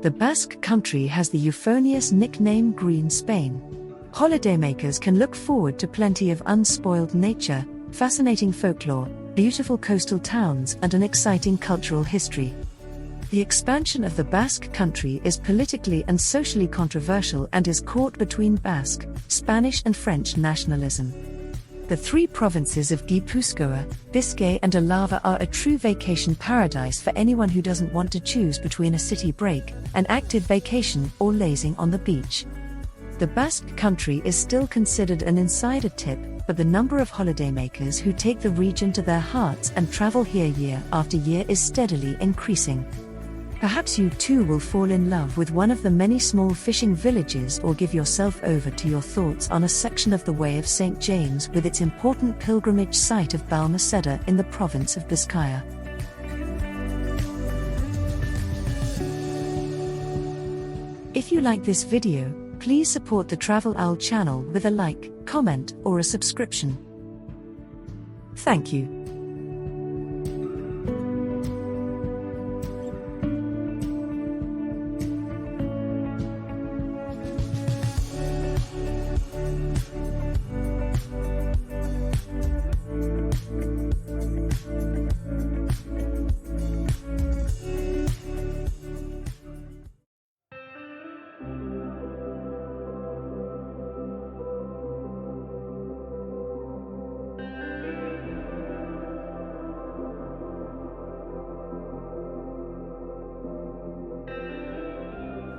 The Basque Country has the euphonious nickname Green Spain. Holidaymakers can look forward to plenty of unspoiled nature, fascinating folklore, beautiful coastal towns, and an exciting cultural history. The expansion of the Basque Country is politically and socially controversial and is caught between Basque, Spanish and French nationalism. The three provinces of Guipuzcoa, Biscay and Alava are a true vacation paradise for anyone who doesn't want to choose between a city break, an active vacation, or lazing on the beach. The Basque Country is still considered an insider tip, but the number of holidaymakers who take the region to their hearts and travel here year after year is steadily increasing. Perhaps you too will fall in love with one of the many small fishing villages or give yourself over to your thoughts on a section of the Way of St. James with its important pilgrimage site of Balmaseda in the province of Bizkaia. If you like this video, please support the Travel Owl channel with a like, comment, or a subscription. Thank you.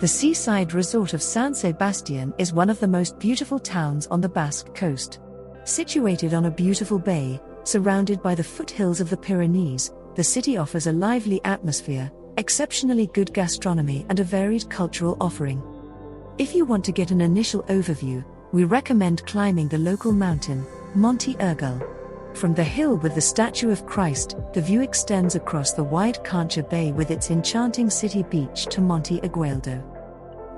The seaside resort of San Sebastian is one of the most beautiful towns on the Basque coast. Situated on a beautiful bay, surrounded by the foothills of the Pyrenees, the city offers a lively atmosphere, exceptionally good gastronomy and a varied cultural offering. If you want to get an initial overview, we recommend climbing the local mountain, Monte Urgell. From the hill with the statue of Christ, the view extends across the wide Concha Bay with its enchanting city beach to Monte Agueldo.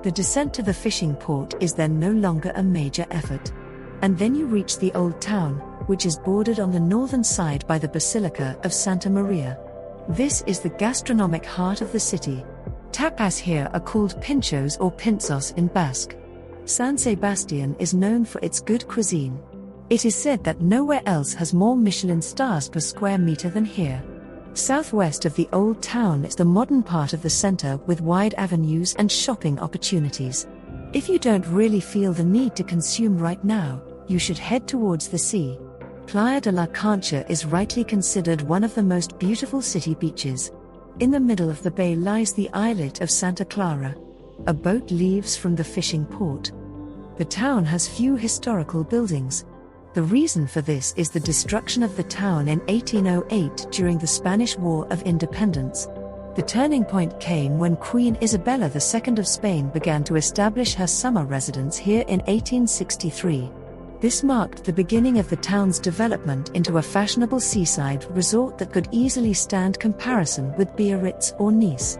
The descent to the fishing port is then no longer a major effort. And then you reach the old town, which is bordered on the northern side by the Basilica of Santa Maria. This is the gastronomic heart of the city. Tapas here are called pinchos or pinzos in Basque. San Sebastian is known for its good cuisine. It is said that nowhere else has more Michelin stars per square meter than here. Southwest of the old town is the modern part of the center with wide avenues and shopping opportunities. If you don't really feel the need to consume right now, you should head towards the sea. Playa de la Concha is rightly considered one of the most beautiful city beaches. In the middle of the bay lies the islet of Santa Clara. A boat leaves from the fishing port. The town has few historical buildings. The reason for this is the destruction of the town in 1808 during the Spanish War of Independence. The turning point came when Queen Isabella II of Spain began to establish her summer residence here in 1863. This marked the beginning of the town's development into a fashionable seaside resort that could easily stand comparison with Biarritz or Nice.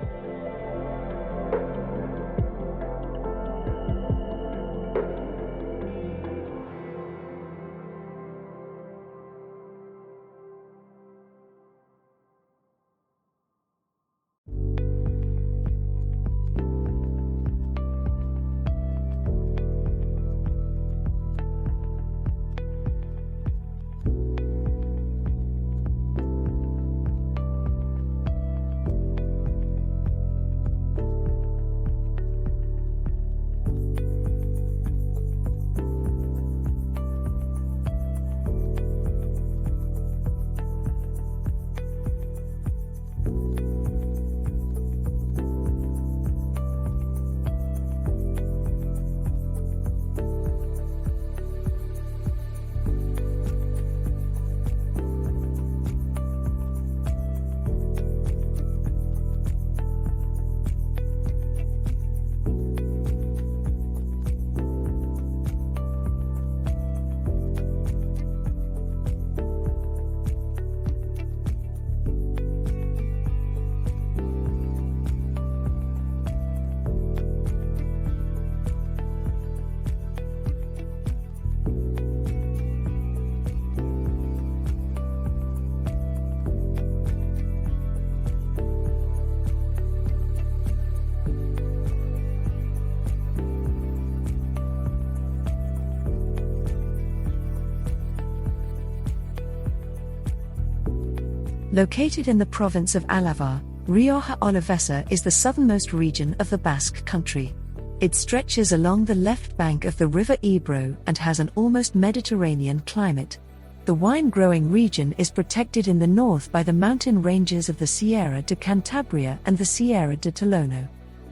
Located in the province of Alava, Rioja Alavesa is the southernmost region of the Basque Country. It stretches along the left bank of the river Ebro and has an almost Mediterranean climate. The wine-growing region is protected in the north by the mountain ranges of the Sierra de Cantabria and the Sierra de Tolono.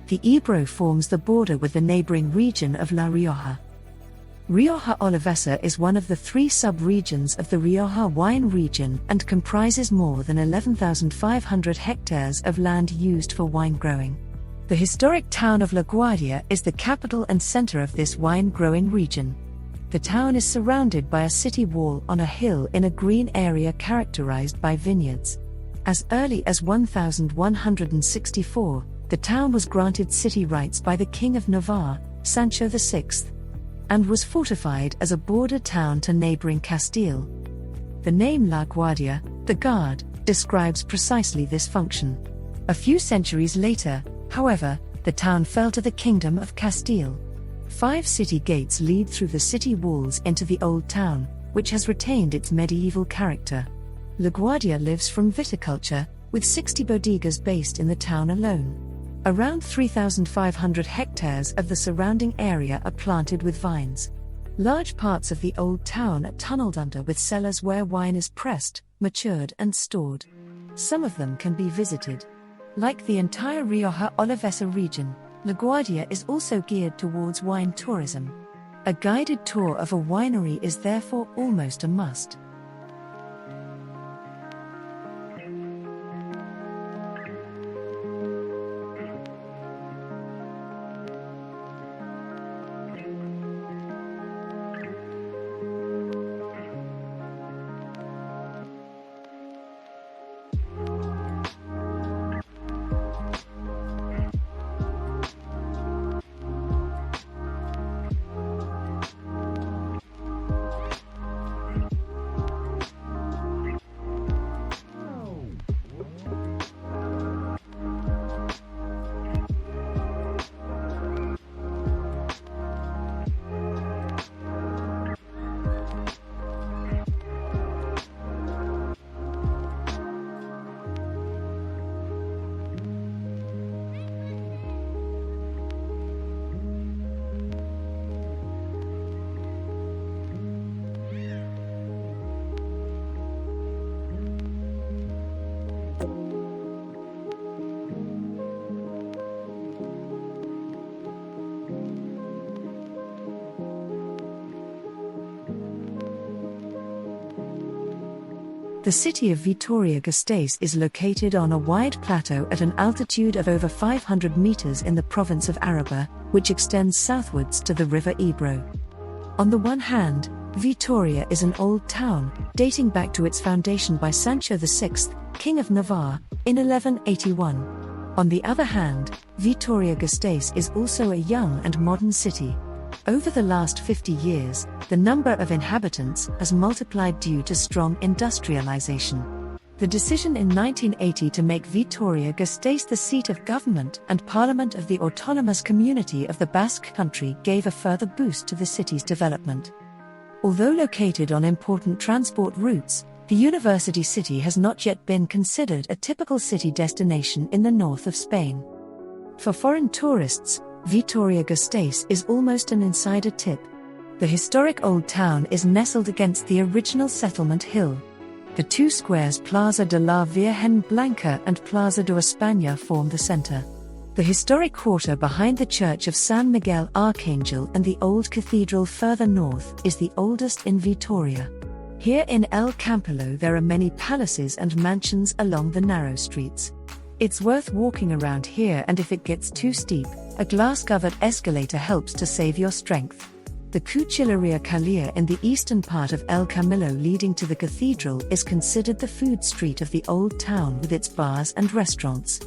The Ebro forms the border with the neighboring region of La Rioja. Rioja Alavesa is one of the three sub-regions of the Rioja wine region and comprises more than 11,500 hectares of land used for wine growing. The historic town of La Guardia is the capital and center of this wine-growing region. The town is surrounded by a city wall on a hill in a green area characterized by vineyards. As early as 1164, the town was granted city rights by the King of Navarre, Sancho VI, and was fortified as a border town to neighboring Castile. The name La Guardia, the guard, describes precisely this function. A few centuries later, however, the town fell to the Kingdom of Castile. 5 city gates lead through the city walls into the old town, which has retained its medieval character. La Guardia lives from viticulture, with 60 bodegas based in the town alone. Around 3,500 hectares of the surrounding area are planted with vines. Large parts of the old town are tunneled under with cellars where wine is pressed, matured and stored. Some of them can be visited. Like the entire Rioja Alavesa region, La Guardia is also geared towards wine tourism. A guided tour of a winery is therefore almost a must. The city of Vitoria-Gasteiz is located on a wide plateau at an altitude of over 500 meters in the province of Araba, which extends southwards to the river Ebro. On the one hand, Vitoria is an old town, dating back to its foundation by Sancho VI, King of Navarre, in 1181. On the other hand, Vitoria-Gasteiz is also a young and modern city. Over the last 50 years, the number of inhabitants has multiplied due to strong industrialization. The decision in 1980 to make Vitoria-Gasteiz the seat of government and parliament of the autonomous community of the Basque Country gave a further boost to the city's development. Although located on important transport routes, the university city has not yet been considered a typical city destination in the north of Spain. For foreign tourists, Vitoria-Gasteiz is almost an insider tip. The historic old town is nestled against the original settlement hill. The two squares Plaza de la Virgen Blanca and Plaza de España form the center. The historic quarter behind the church of San Miguel Archangel and the old cathedral further north is the oldest in Vitoria. Here in El Campillo there are many palaces and mansions along the narrow streets. It's worth walking around here, and if it gets too steep, a glass-covered escalator helps to save your strength. The Cuchilleria Calia in the eastern part of El Camillo leading to the cathedral is considered the food street of the old town with its bars and restaurants.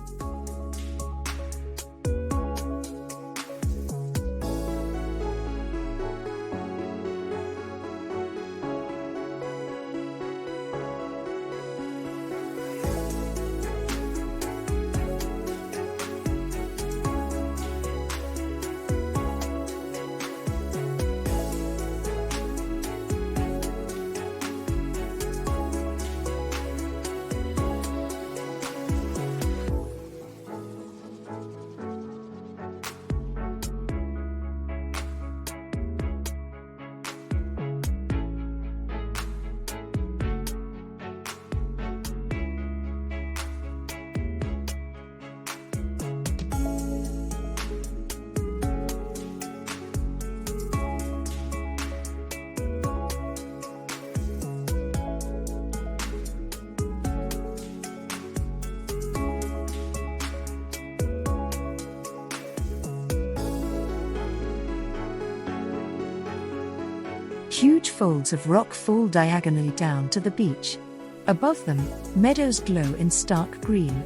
folds of rock fall diagonally down to the beach. Above them, meadows glow in stark green.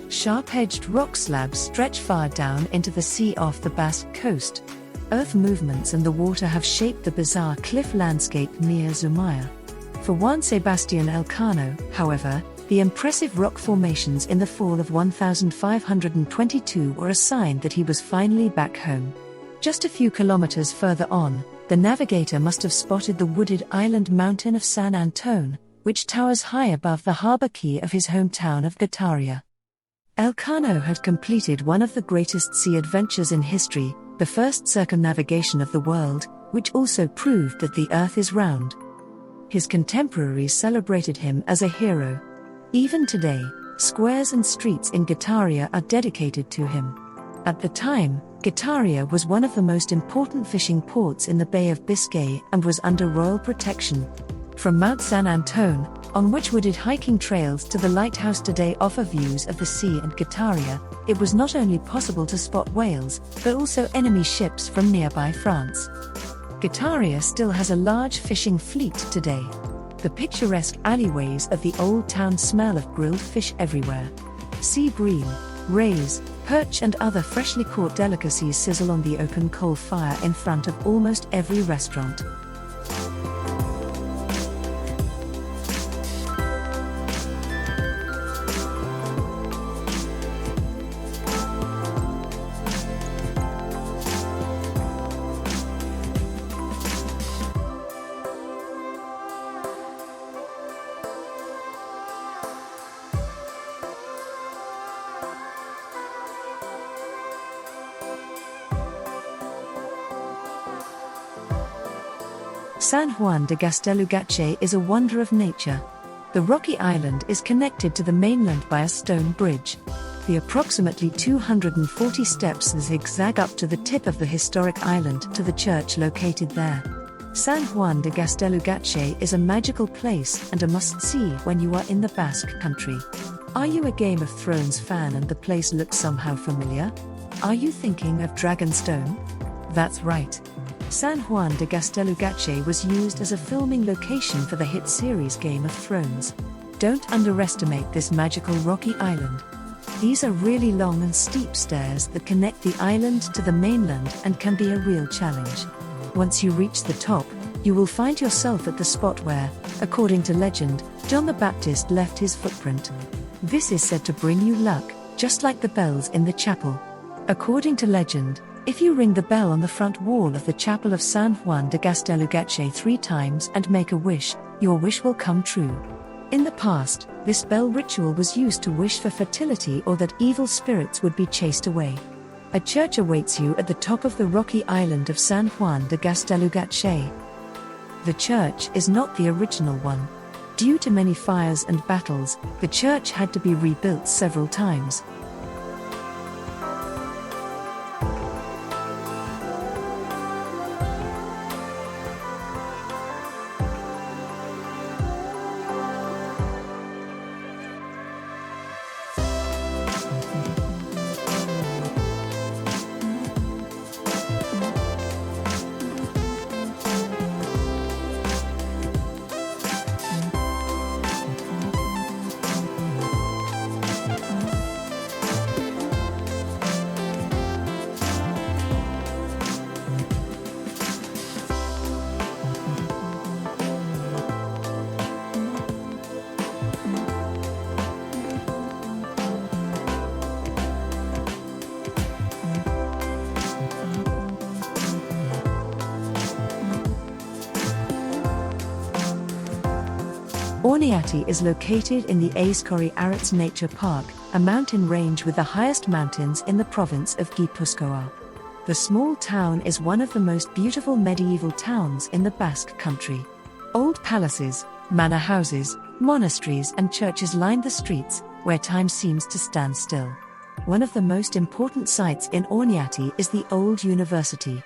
Sharp-edged rock slabs stretch far down into the sea off the Basque coast. Earth movements and the water have shaped the bizarre cliff landscape near Zumaia. For Juan Sebastian Elcano, however, the impressive rock formations in the fall of 1522 were a sign that he was finally back home. Just a few kilometers further on, the navigator must have spotted the wooded island mountain of San Antone, which towers high above the harbor quay of his hometown of Getaria. Elcano had completed one of the greatest sea adventures in history, the first circumnavigation of the world, which also proved that the earth is round. His contemporaries celebrated him as a hero. Even today, squares and streets in Getaria are dedicated to him. At the time, Getaria was one of the most important fishing ports in the Bay of Biscay and was under royal protection. From Mount San Antone, on which wooded hiking trails to the lighthouse today offer views of the sea and Getaria, it was not only possible to spot whales, but also enemy ships from nearby France. Getaria still has a large fishing fleet today. The picturesque alleyways of the old town smell of grilled fish everywhere. Sea bream, rays, perch and other freshly caught delicacies sizzle on the open coal fire in front of almost every restaurant. San Juan de Gaztelugatxe is a wonder of nature. The rocky island is connected to the mainland by a stone bridge. The approximately 240 steps zigzag up to the tip of the historic island to the church located there. San Juan de Gaztelugatxe is a magical place and a must-see when you are in the Basque Country. Are you a Game of Thrones fan and the place looks somehow familiar? Are you thinking of Dragonstone? That's right. San Juan de Gaztelugatxe was used as a filming location for the hit series Game of Thrones. Don't underestimate this magical rocky island. These are really long and steep stairs that connect the island to the mainland and can be a real challenge. Once you reach the top, you will find yourself at the spot where, according to legend, John the Baptist left his footprint. This is said to bring you luck, just like the bells in the chapel. According to legend, if you ring the bell on the front wall of the chapel of San Juan de Gaztelugatxe 3 times and make a wish, your wish will come true. In the past, this bell ritual was used to wish for fertility or that evil spirits would be chased away. A church awaits you at the top of the rocky island of San Juan de Gaztelugatxe. The church is not the original one. Due to many fires and battles, the church had to be rebuilt several times. Oñati is located in the Aizkorri Arats Nature Park, a mountain range with the highest mountains in the province of Guipuzcoa. The small town is one of the most beautiful medieval towns in the Basque Country. Old palaces, manor houses, monasteries and churches line the streets, where time seems to stand still. One of the most important sites in Oñati is the old university.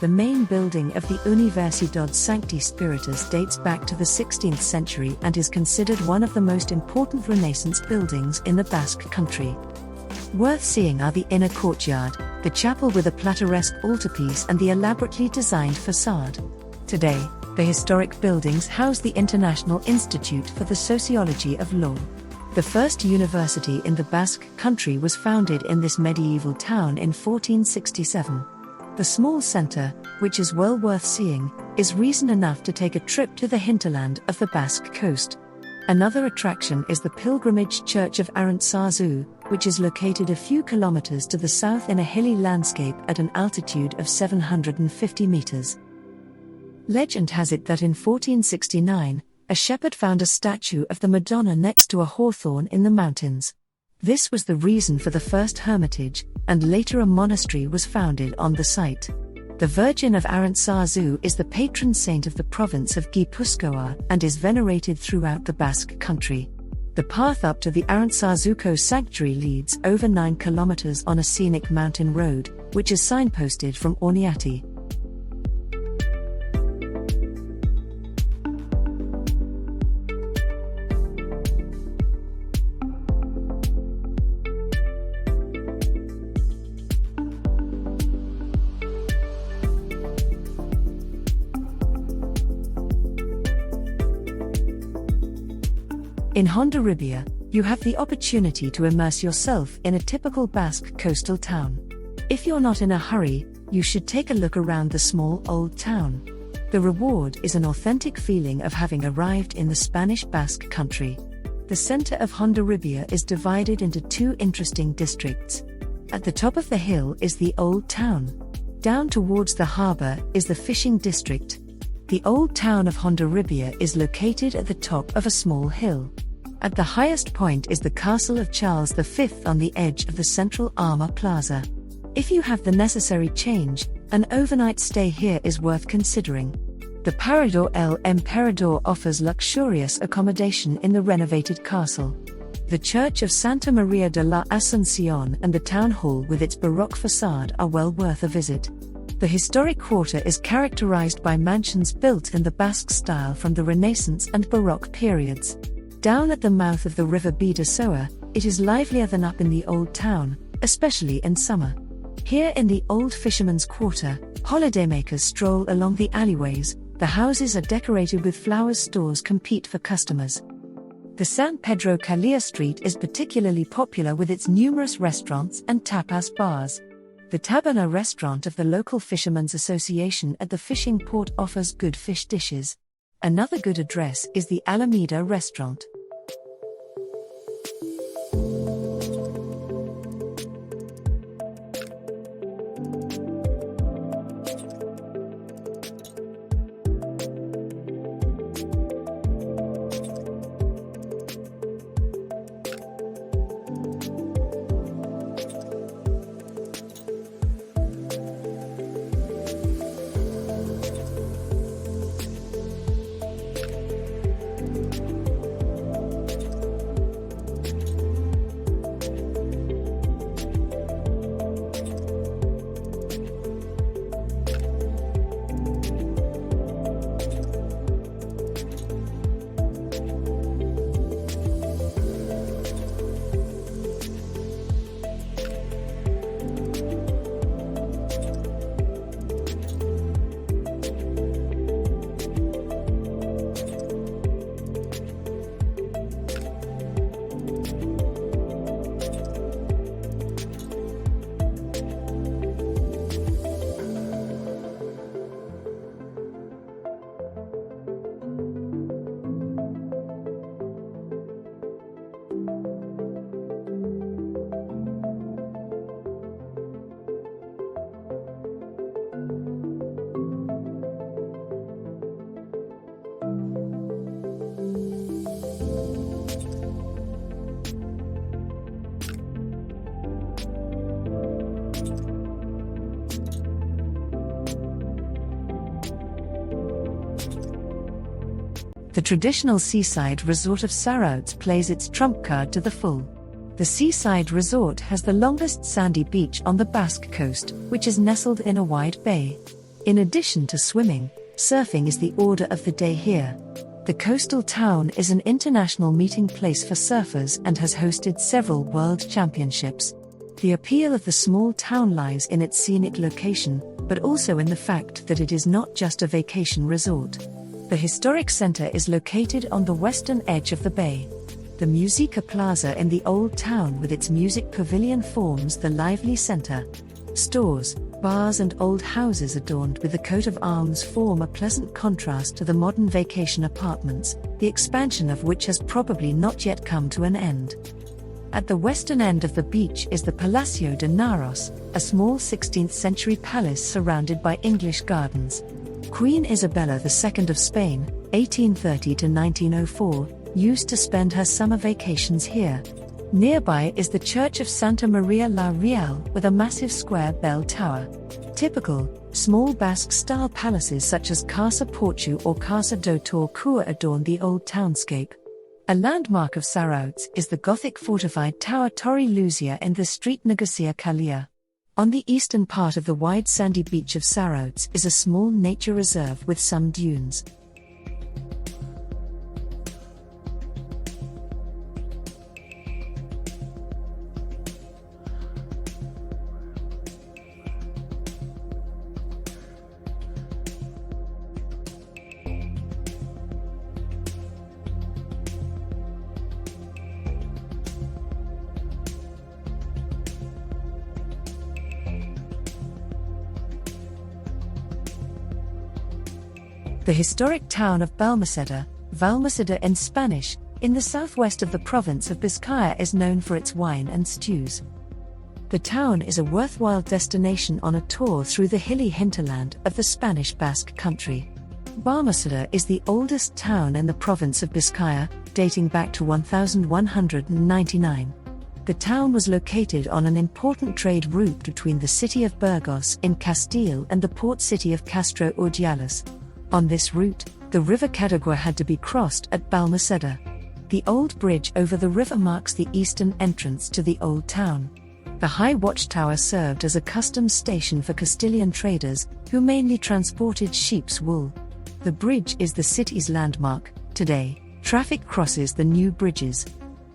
The main building of the Universidad Sancti Spiritus dates back to the 16th century and is considered one of the most important Renaissance buildings in the Basque Country. Worth seeing are the inner courtyard, the chapel with a plateresque altarpiece and the elaborately designed facade. Today, The historic buildings house the International Institute for the Sociology of Law. The first university in the Basque Country was founded in this medieval town in 1467. The small centre, which is well worth seeing, is reason enough to take a trip to the hinterland of the Basque coast. Another attraction is the pilgrimage church of Aránzazu, which is located a few kilometers to the south in a hilly landscape at an altitude of 750 meters. Legend has it that in 1469, a shepherd found a statue of the Madonna next to a hawthorn in the mountains. This was the reason for the first hermitage, and later a monastery was founded on the site. The Virgin of Aránzazu is the patron saint of the province of Guipuzcoa and is venerated throughout the Basque Country. The path up to the Aránzazuko sanctuary leads over 9 kilometers on a scenic mountain road, which is signposted from Oñati. In Hondarribia, you have the opportunity to immerse yourself in a typical Basque coastal town. If you're not in a hurry, you should take a look around the small old town. The reward is an authentic feeling of having arrived in the Spanish Basque Country. The center of Hondarribia is divided into 2 interesting districts. At the top of the hill is the old town. Down towards the harbor is the fishing district. The old town of Hondarribia is located at the top of a small hill. At the highest point is the castle of Charles V on the edge of the central Arma Plaza. If you have the necessary change, an overnight stay here is worth considering. The Parador El Emperador offers luxurious accommodation in the renovated castle. The Church of Santa Maria de la Asunción and the town hall with its Baroque facade are well worth a visit. The historic quarter is characterized by mansions built in the Basque style from the Renaissance and Baroque periods. Down at the mouth of the river Bidasoa, it is livelier than up in the old town, especially in summer. Here in the old fisherman's quarter, holidaymakers stroll along the alleyways. The houses are decorated with flowers. Stores compete for customers. The San Pedro Calea street is particularly popular with its numerous restaurants and tapas bars. The Taberna restaurant of the local Fishermen's Association at the fishing port offers good fish dishes. Another good address is the Alameda restaurant. The traditional seaside resort of Zarautz plays its trump card to the full. The seaside resort has the longest sandy beach on the Basque coast, which is nestled in a wide bay. In addition to swimming, surfing is the order of the day here. The coastal town is an international meeting place for surfers and has hosted several world championships. The appeal of the small town lies in its scenic location, but also in the fact that it is not just a vacation resort. The historic center is located on the western edge of the bay. The Musica Plaza in the Old Town with its music pavilion forms the lively center. Stores, bars and old houses adorned with the coat of arms form a pleasant contrast to the modern vacation apartments, the expansion of which has probably not yet come to an end. At the western end of the beach is the Palacio de Naros, a small 16th-century palace surrounded by English gardens. Queen Isabella II of Spain, 1830 to 1904, used to spend her summer vacations here. Nearby is the Church of Santa Maria la Real with a massive square bell tower. Typical, small Basque-style palaces such as Casa Porchu or Casa do Torcua adorn the old townscape. A landmark of Zarautz is the Gothic fortified tower Torre Luzia in the street Negocia Calia. On the eastern part of the wide sandy beach of Zarautz is a small nature reserve with some dunes. The historic town of Balmaseda, Valmaseda in Spanish, in the southwest of the province of Bizkaia is known for its wine and stews. The town is a worthwhile destination on a tour through the hilly hinterland of the Spanish Basque Country. Balmaseda is the oldest town in the province of Bizkaia, dating back to 1199. The town was located on an important trade route between the city of Burgos in Castile and the port city of Castro Urdiales. On this route, the river Cadagua had to be crossed at Balmaseda. The old bridge over the river marks the eastern entrance to the old town. The high watchtower served as a customs station for Castilian traders, who mainly transported sheep's wool. The bridge is the city's landmark. Today, traffic crosses the new bridges.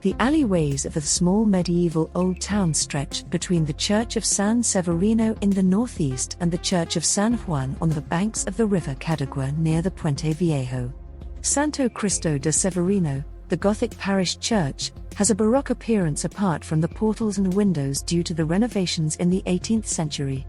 The alleyways of the small medieval old town stretch between the Church of San Severino in the northeast and the Church of San Juan on the banks of the river Cadagua near the Puente Viejo. Santo Cristo de Severino, the Gothic parish church, has a Baroque appearance apart from the portals and windows due to the renovations in the 18th century.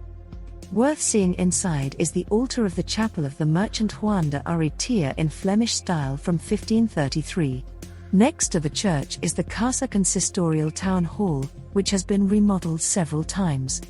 Worth seeing inside is the altar of the chapel of the merchant Juan de Arretia in Flemish style from 1533. Next to the church is the Casa Consistorial Town Hall, which has been remodeled several times.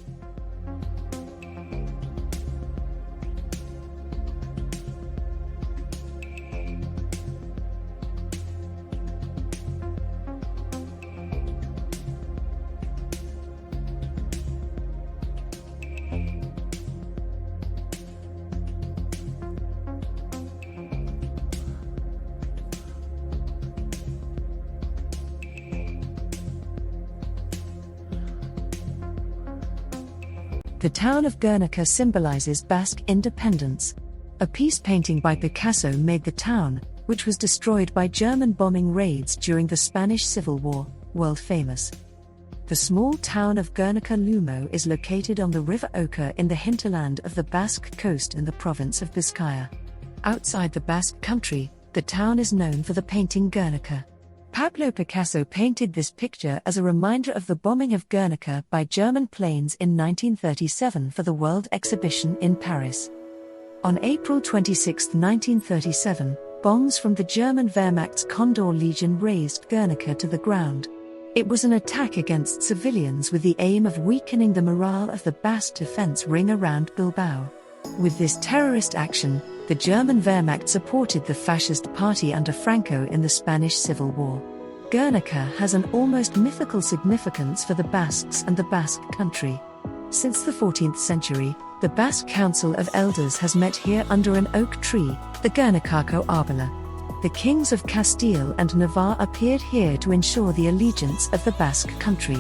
The town of Guernica symbolizes Basque independence. A peace painting by Picasso made the town, which was destroyed by German bombing raids during the Spanish Civil War, world famous. The small town of Guernica Lumo is located on the River Oca in the hinterland of the Basque coast in the province of Bizkaia. Outside the Basque Country, the town is known for the painting Guernica. Pablo Picasso painted this picture as a reminder of the bombing of Guernica by German planes in 1937 for the World Exhibition in Paris. On April 26, 1937, bombs from the German Wehrmacht's Condor Legion razed Guernica to the ground. It was an attack against civilians with the aim of weakening the morale of the Basque defense ring around Bilbao. With this terrorist action, the German Wehrmacht supported the fascist party under Franco in the Spanish Civil War. Guernica has an almost mythical significance for the Basques and the Basque Country. Since the 14th century, the Basque Council of Elders has met here under an oak tree, the Guernicaco Arbola. The kings of Castile and Navarre appeared here to ensure the allegiance of the Basque Country.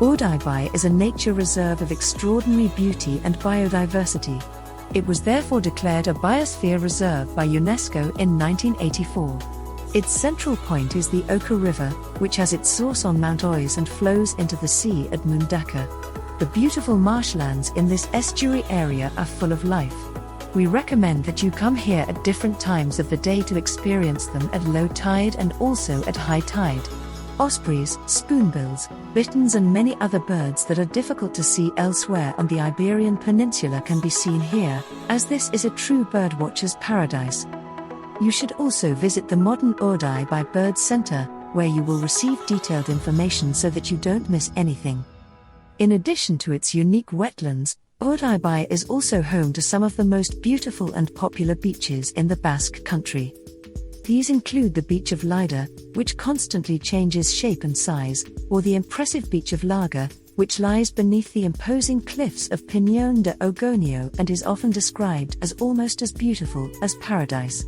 Urdaibai is a nature reserve of extraordinary beauty and biodiversity. It was therefore declared a biosphere reserve by UNESCO in 1984. Its central point is the Oka River, which has its source on Mount Oise and flows into the sea at Mundaka. The beautiful marshlands in this estuary area are full of life. We recommend that you come here at different times of the day to experience them at low tide and also at high tide. Ospreys, spoonbills, bitterns and many other birds that are difficult to see elsewhere on the Iberian Peninsula can be seen here, as this is a true birdwatcher's paradise. You should also visit the modern Urdaibai Bird Center, where you will receive detailed information so that you don't miss anything. In addition to its unique wetlands, Urdaibai is also home to some of the most beautiful and popular beaches in the Basque Country. These include the beach of Lida, which constantly changes shape and size, or the impressive beach of Laga, which lies beneath the imposing cliffs of Piñón de Ogonio and is often described as almost as beautiful as paradise.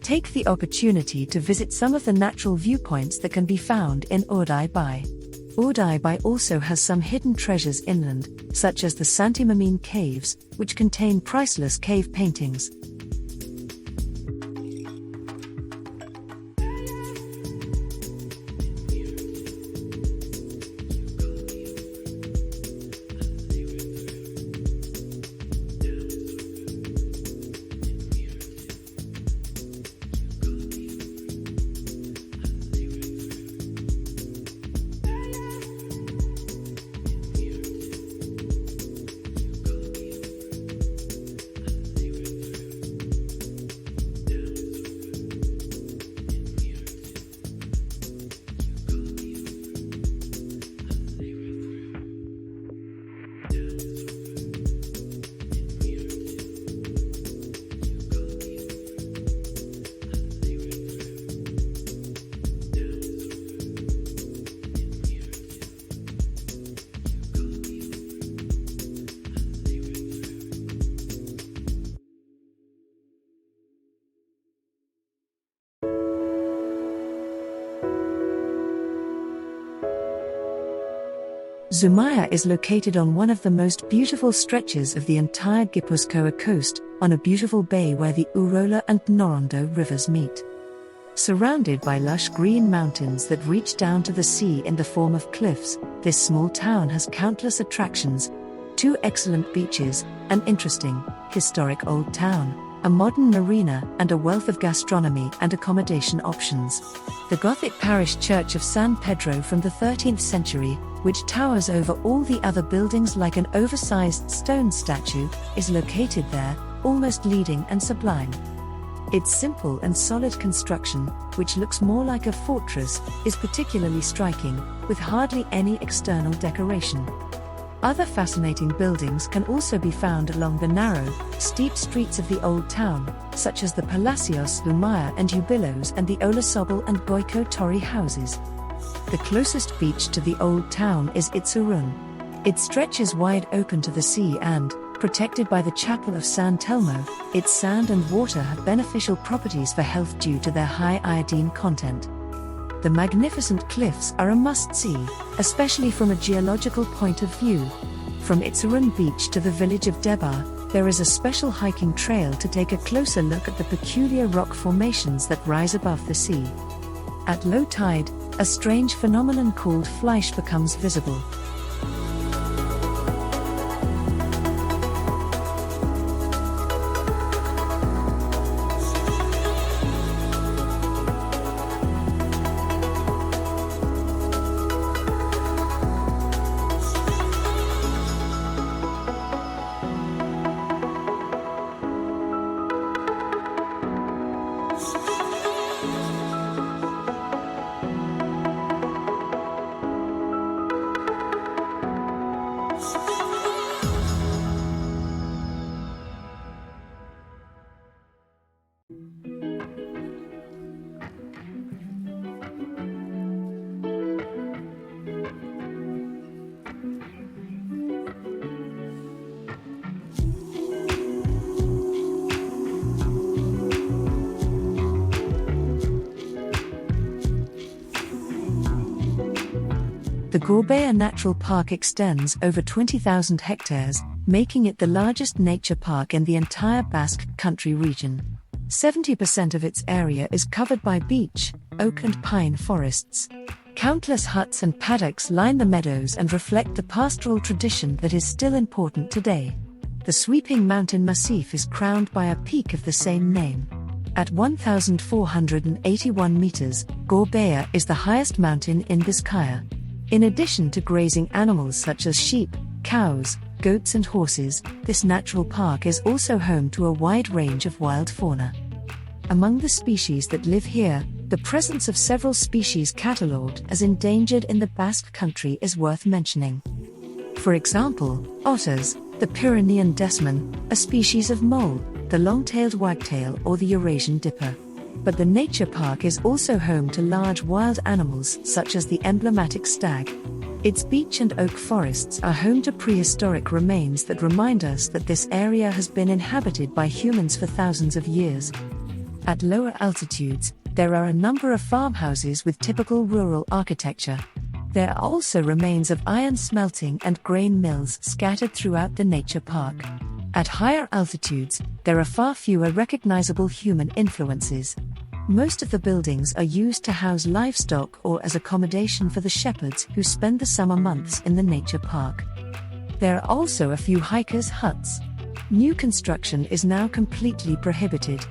Take the opportunity to visit some of the natural viewpoints that can be found in Urdaibai. Urdaibai also has some hidden treasures inland, such as the Santimamine caves, which contain priceless cave paintings. Zumaia is located on one of the most beautiful stretches of the entire Guipuzcoa coast, on a beautiful bay where the Urola and Norondo rivers meet. Surrounded by lush green mountains that reach down to the sea in the form of cliffs, this small town has countless attractions: 2 excellent beaches, an interesting, historic old town, a modern marina, and a wealth of gastronomy and accommodation options. The Gothic parish church of San Pedro from the 13th century, which towers over all the other buildings like an oversized stone statue, is located there, almost leading and sublime. Its simple and solid construction, which looks more like a fortress, is particularly striking, with hardly any external decoration. Other fascinating buildings can also be found along the narrow, steep streets of the old town, such as the Palacios Zumaia and Jubilos and the Olasobel and Goiko Torre houses. The closest beach to the old town is Itzurun. It stretches wide open to the sea and, protected by the Chapel of San Telmo, its sand and water have beneficial properties for health due to their high iodine content. The magnificent cliffs are a must-see, especially from a geological point of view. From Itzurun beach to the village of Debar, there is a special hiking trail to take a closer look at the peculiar rock formations that rise above the sea. At low tide, a strange phenomenon called fleisch becomes visible. The Gorbeia Natural Park extends over 20,000 hectares, making it the largest nature park in the entire Basque Country region. 70% of its area is covered by beech, oak and pine forests. Countless huts and paddocks line the meadows and reflect the pastoral tradition that is still important today. The sweeping mountain massif is crowned by a peak of the same name. At 1,481 meters, Gorbeia is the highest mountain in Bizkaia. In addition to grazing animals such as sheep, cows, goats and horses, this natural park is also home to a wide range of wild fauna. Among the species that live here, the presence of several species catalogued as endangered in the Basque Country is worth mentioning. For example, otters, the Pyrenean desman, a species of mole, the long-tailed wagtail or the Eurasian dipper. But the nature park is also home to large wild animals such as the emblematic stag. Its beech and oak forests are home to prehistoric remains that remind us that this area has been inhabited by humans for thousands of years. At lower altitudes, there are a number of farmhouses with typical rural architecture. There are also remains of iron smelting and grain mills scattered throughout the nature park. At higher altitudes, there are far fewer recognizable human influences. Most of the buildings are used to house livestock or as accommodation for the shepherds who spend the summer months in the nature park. There are also a few hikers' huts. New construction is now completely prohibited.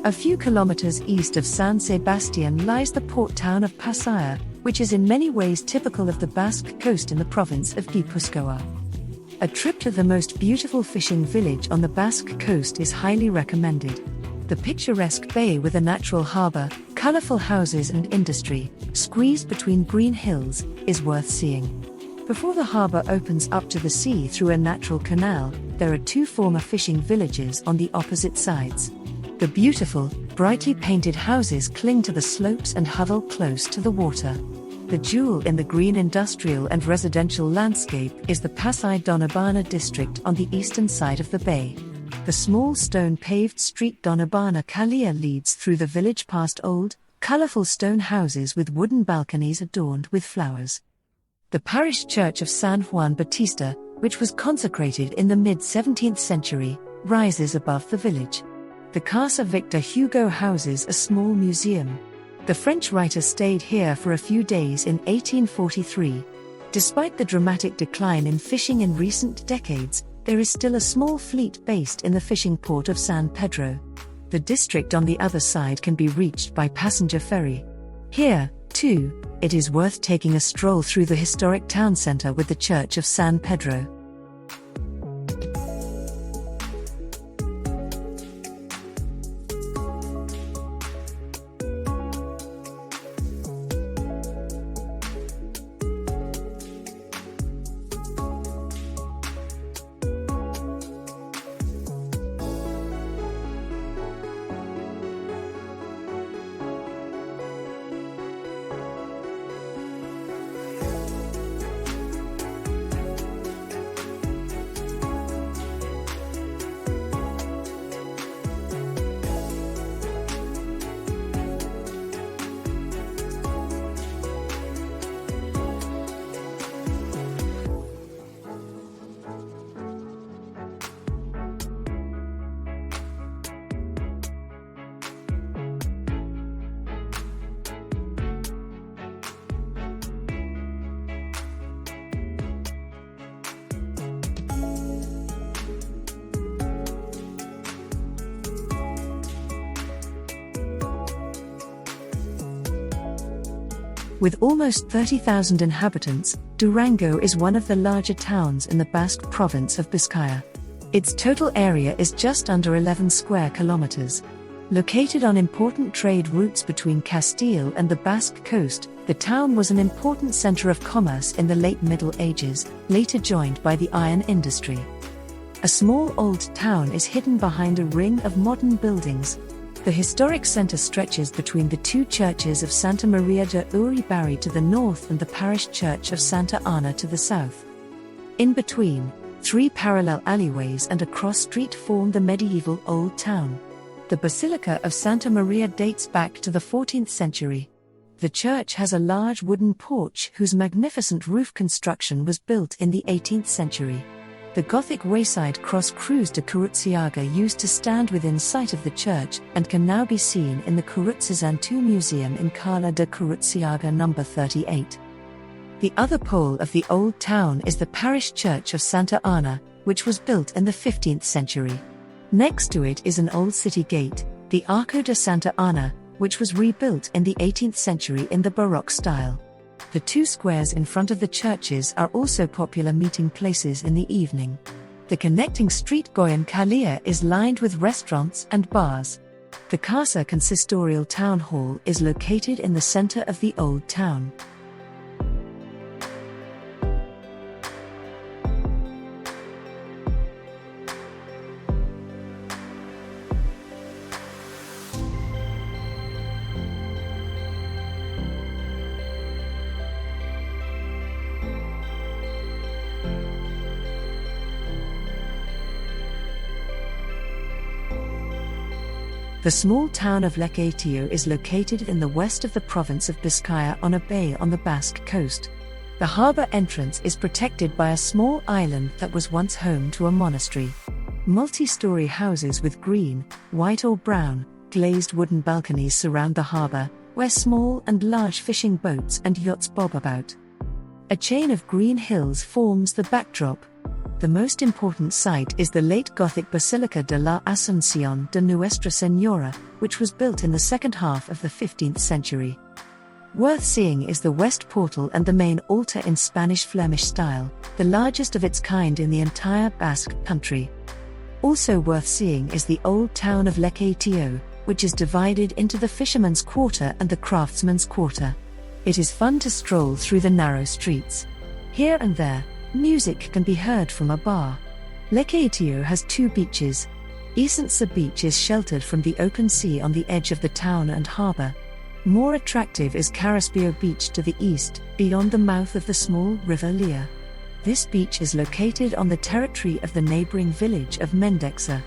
A few kilometers east of San Sebastian lies the port town of Pasaia, which is in many ways typical of the Basque coast in the province of Guipuzcoa. A trip to the most beautiful fishing village on the Basque coast is highly recommended. The picturesque bay with a natural harbor, colorful houses and industry, squeezed between green hills, is worth seeing. Before the harbor opens up to the sea through a natural canal, there are two former fishing villages on the opposite sides. The beautiful, brightly painted houses cling to the slopes and huddle close to the water. The jewel in the green industrial and residential landscape is the Pasai Donabana district on the eastern side of the bay. The small stone-paved street Donabana Kalia leads through the village past old, colorful stone houses with wooden balconies adorned with flowers. The parish church of San Juan Bautista, which was consecrated in the mid-17th century, rises above the village. The Casa Victor Hugo houses a small museum. The French writer stayed here for a few days in 1843. Despite the dramatic decline in fishing in recent decades, there is still a small fleet based in the fishing port of San Pedro. The district on the other side can be reached by passenger ferry. Here, too, it is worth taking a stroll through the historic town center with the Church of San Pedro. With almost 30,000 inhabitants, Durango is one of the larger towns in the Basque province of Bizkaia. Its total area is just under 11 square kilometers. Located on important trade routes between Castile and the Basque coast, the town was an important center of commerce in the late Middle Ages, later joined by the iron industry. A small old town is hidden behind a ring of modern buildings. The historic center stretches between the two churches of Santa Maria de Urdaibai to the north and the parish church of Santa Ana to the south. In between, 3 parallel alleyways and a cross street form the medieval Old Town. The Basilica of Santa Maria dates back to the 14th century. The church has a large wooden porch whose magnificent roof construction was built in the 18th century. The Gothic wayside cross Cruz de Curutziaga used to stand within sight of the church and can now be seen in the Curutziantu Museum in Cala de Curutziaga No. 38. The other pole of the Old Town is the parish church of Santa Ana, which was built in the 15th century. Next to it is an old city gate, the Arco de Santa Ana, which was rebuilt in the 18th century in the Baroque style. The 2 squares in front of the churches are also popular meeting places in the evening. The connecting street Goyenkalia is lined with restaurants and bars. The Casa Consistorial Town Hall is located in the center of the Old Town. The small town of Lekeitio is located in the west of the province of Bizkaia on a bay on the Basque coast. The harbour entrance is protected by a small island that was once home to a monastery. Multi-story houses with green, white or brown, glazed wooden balconies surround the harbour, where small and large fishing boats and yachts bob about. A chain of green hills forms the backdrop. The most important site is the late Gothic Basilica de la Asunción de Nuestra Señora, which was built in the second half of the 15th century. Worth seeing is the west portal and the main altar in Spanish-Flemish style, the largest of its kind in the entire Basque Country. Also worth seeing is the old town of Lekeitio, which is divided into the Fisherman's Quarter and the Craftsman's Quarter. It is fun to stroll through the narrow streets. Here and there, music can be heard from a bar. Lekeitio has 2 beaches. Isentsa Beach is sheltered from the open sea on the edge of the town and harbour. More attractive is Caraspio Beach to the east, beyond the mouth of the small river Lea. This beach is located on the territory of the neighbouring village of Mendexa.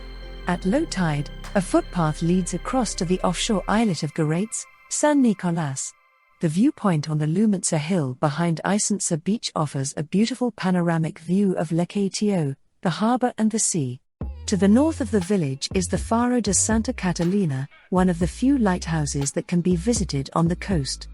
At low tide, a footpath leads across to the offshore islet of Gerates, San Nicolas. The viewpoint on the Lumentsa hill behind Isentsa Beach offers a beautiful panoramic view of Lekeitio, the harbour and the sea. To the north of the village is the Faro de Santa Catalina, one of the few lighthouses that can be visited on the coast.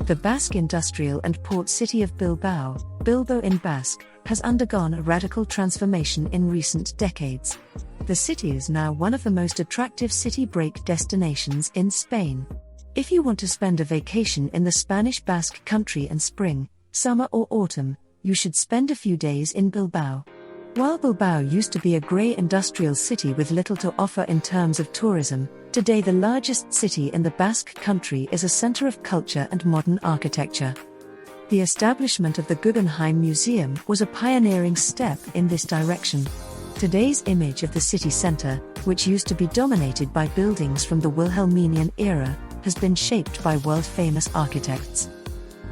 The Basque industrial and port city of Bilbao, Bilbao in Basque, has undergone a radical transformation in recent decades. The city is now one of the most attractive city break destinations in Spain. If you want to spend a vacation in the Spanish Basque Country in spring, summer or autumn, you should spend a few days in Bilbao. While Bilbao used to be a grey industrial city with little to offer in terms of tourism, today the largest city in the Basque Country is a centre of culture and modern architecture. The establishment of the Guggenheim Museum was a pioneering step in this direction. Today's image of the city centre, which used to be dominated by buildings from the Wilhelminian era, has been shaped by world-famous architects.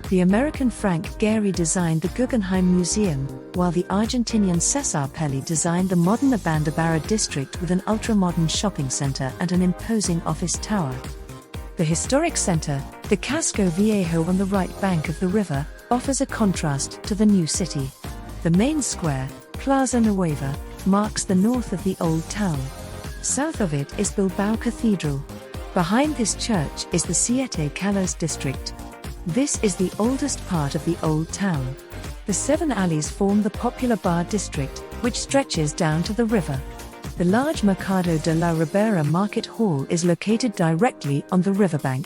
The American Frank Gehry designed the Guggenheim Museum, while the Argentinian Cesar Pelli designed the modern Abandobarra district with an ultra-modern shopping center and an imposing office tower. The historic center, the Casco Viejo on the right bank of the river, offers a contrast to the new city. The main square, Plaza Nueva, marks the north of the old town. South of it is Bilbao Cathedral. Behind this church is the Siete Calas district. This is the oldest part of the old town. The 7 alleys form the popular bar district, which stretches down to the river. The large Mercado de la Ribera market hall is located directly on the riverbank.